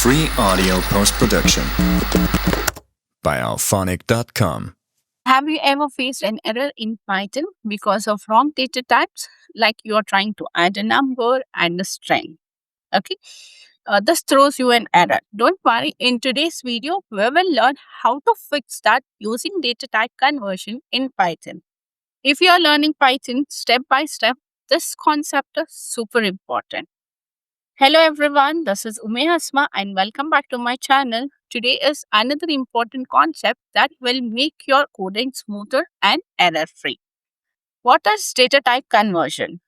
Free audio post-production by alphonic.com. Have you ever faced an error in Python because of wrong data types? Like you are trying to add a number and a string. Okay. This throws you an error. Don't worry. In today's video, we will learn how to fix that using data type conversion in Python. If you are learning Python step by step, this concept is super important. Hello everyone, this is Asma and welcome back to my channel. Today is another important concept that will make your coding smoother and error-free. What is data type conversion?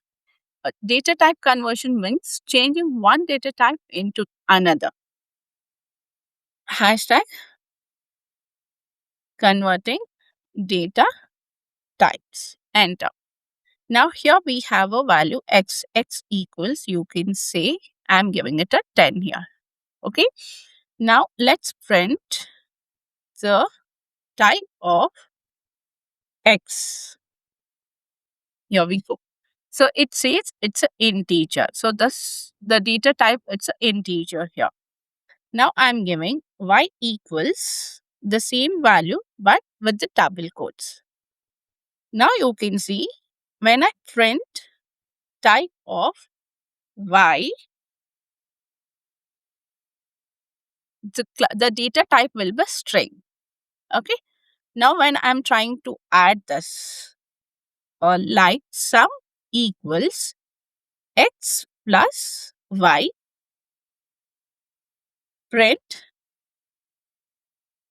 Data type conversion means changing one data type into another. Hashtag converting data types. Enter. Now here we have a value x equals, you can say, I'm giving it a 10 here. Okay. Now let's print the type of x. Here we go. So it says it's an integer. So the data type, it's an integer here. Now I'm giving y equals the same value but with the double quotes. Now you can see when I print type of y, the data type will be string. Okay. Now when I'm trying to add this, like sum equals x plus y, print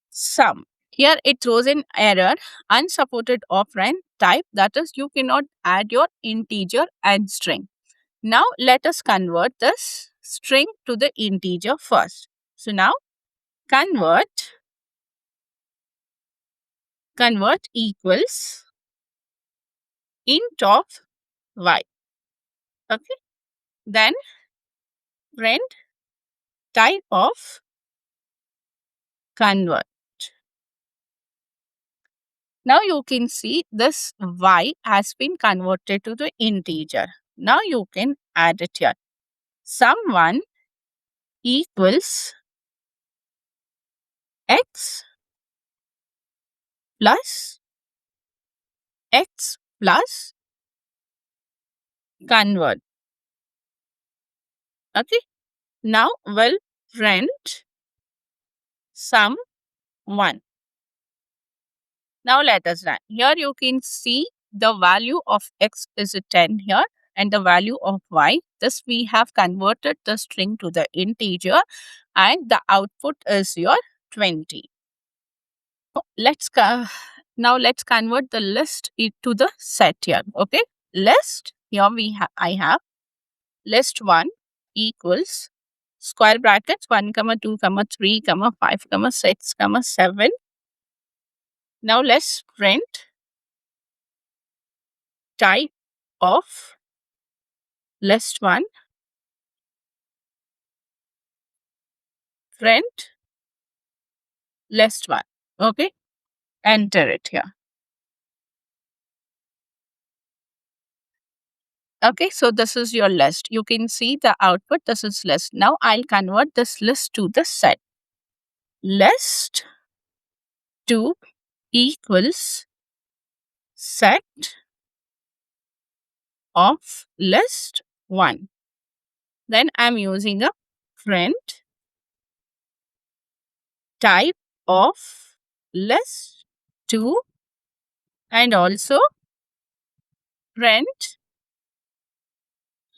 sum. Here it throws an error, unsupported operand type, that is you cannot add your integer and string. Now let us convert this string to the integer first. So now convert equals int of y. Okay. Then print type of convert. Now you can see this y has been converted to the integer. Now you can add it here. Sum1 equals x plus convert. Okay. Now we'll print sum1. Now let us run. Here you can see the value of x is a 10 here and the value of y. This we have converted the string to the integer and the output is your 20. Now let's convert the list to the set here. Okay. List, here I have list1 equals square brackets 1, 2, 3, 5, 6, 7. Now let's print type of list1, print list1. Okay. Enter it here. Okay, so this is your list. You can see the output. This is list. Now I'll convert this list to the set. List 2 equals set of list 1. Then I'm using a print type of list 2 and also print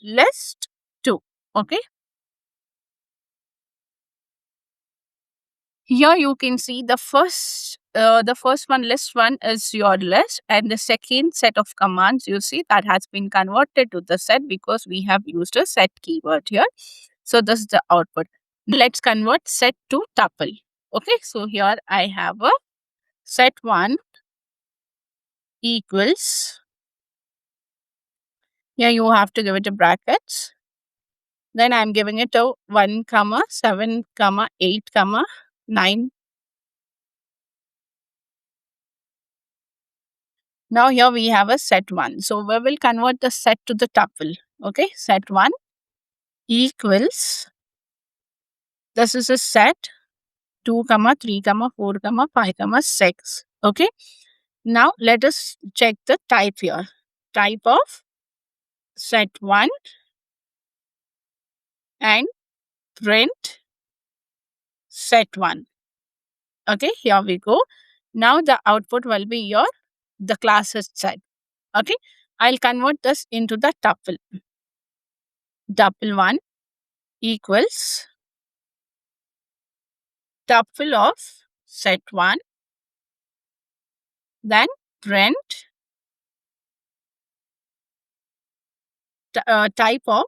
list 2. Okay. Here you can see the first one, list1, is your list, and the second set of commands you see that has been converted to the set because we have used a set keyword here. So this is the output. Let's convert set to tuple. Okay, so here I have a set1 equals, here you have to give it a brackets. Then I'm giving it a 1, 7, 8, 9. Now here we have a set1. So we will convert the set to the tuple. Okay, set1 equals This is a set 2, 3, 4, 5, 6. Okay. Now let us check the type here. Type of set 1 and print set 1. Okay, here we go. Now the output will be the classes set. Okay, I'll convert this into the tuple. Tuple 1 equals tuple of set 1, then print type of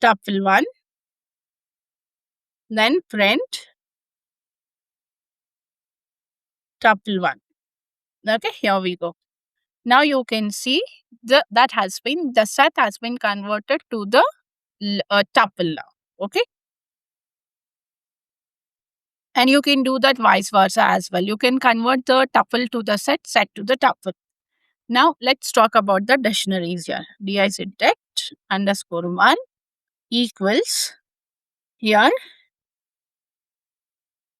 tuple 1, then print tuple 1. Okay, here we go. Now you can see the set has been converted to the tuple now. Okay, and you can do that vice versa as well. You can convert the tuple to the set to the tuple. Now let's talk about the dictionaries here. dict underscore 1 equals here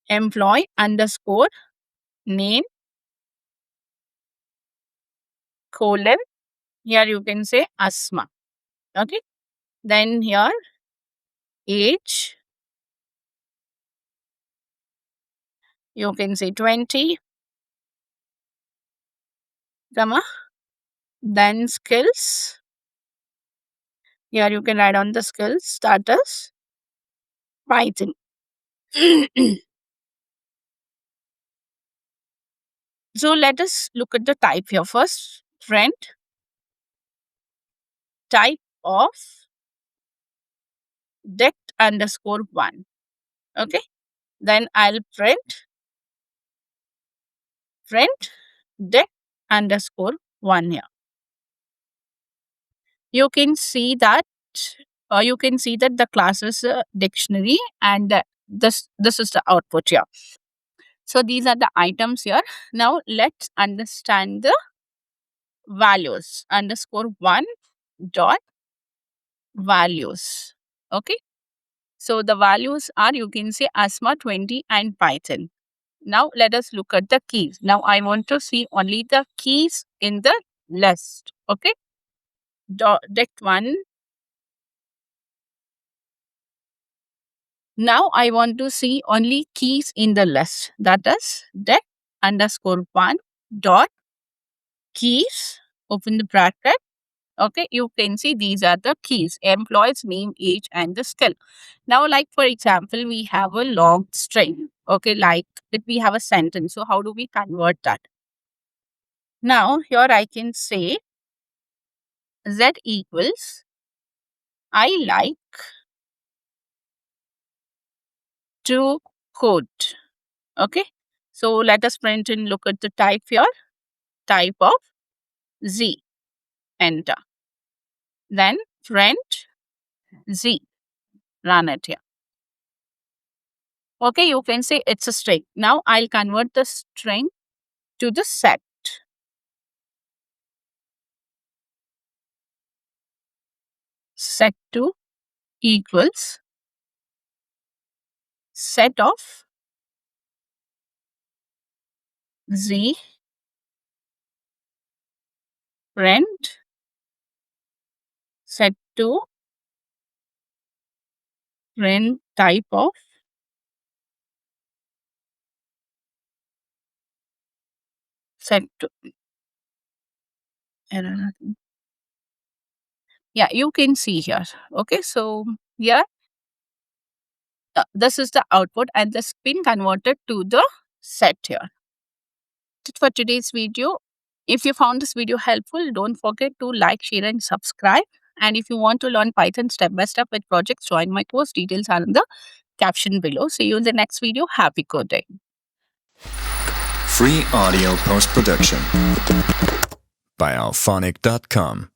employee underscore name colon, here you can say Asma. Okay, then here age, you can say 20, comma, then skills, here you can write on the skills status Python. So let us look at the type here first. Print type of dict underscore 1. Okay, then I'll print dict underscore 1 here. You can see that the class is a dictionary, and this is the output here. So these are the items here. Now let's understand the values. Underscore 1 dot values. Okay, so the values are, you can say, Asma, 20 and Python. Now let us look at the keys. Now I want to see only the keys in the list. Okay, dict 1. Now I want to see only keys in the list. That is dict underscore 1 dot keys, open the bracket. Okay, you can see these are the keys: employee's name, age, and the skill. Now, like for example, we have a long string. Okay, like if we have a sentence. So how do we convert that? Now, here I can say Z equals I like to code. Okay, so let us print and look at the type here. Type of Z, enter. Then print Z, run it here. Okay, you can say it's a string. Now I'll convert the string to the set. Set2 equals set of Z, print set2 print type of set2. Yeah, you can see here. Okay, so here this is the output, and this been converted to the set here. That's it for today's video. If you found this video helpful, don't forget to like, share, and subscribe. And if you want to learn Python step by step with projects, join my course. Details are in the caption below. See you in the next video. Happy coding. Free audio post production by alphonic.com.